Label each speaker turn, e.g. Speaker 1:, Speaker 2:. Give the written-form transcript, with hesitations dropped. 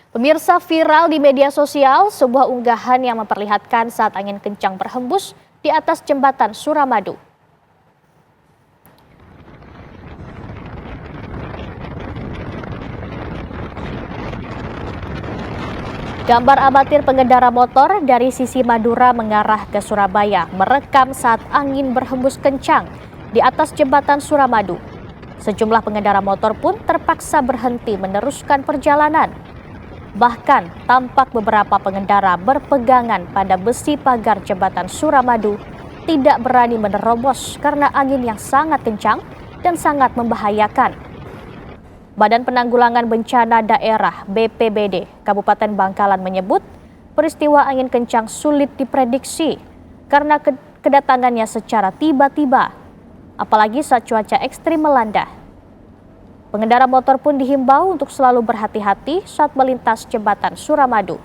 Speaker 1: Pemirsa, viral di media sosial sebuah unggahan yang memperlihatkan saat angin kencang berhembus di atas jembatan Suramadu. Gambar amatir pengendara motor dari sisi Madura mengarah ke Surabaya merekam saat angin berhembus kencang di atas jembatan Suramadu. Sejumlah pengendara motor pun terpaksa berhenti meneruskan perjalanan. Bahkan tampak beberapa pengendara berpegangan pada besi pagar jembatan Suramadu tidak berani menerobos karena angin yang sangat kencang dan sangat membahayakan. Badan Penanggulangan Bencana Daerah BPBD Kabupaten Bangkalan menyebut peristiwa angin kencang sulit diprediksi karena kedatangannya secara tiba-tiba, apalagi saat cuaca ekstrim melanda. Pengendara motor pun dihimbau untuk selalu berhati-hati saat melintas jembatan Suramadu.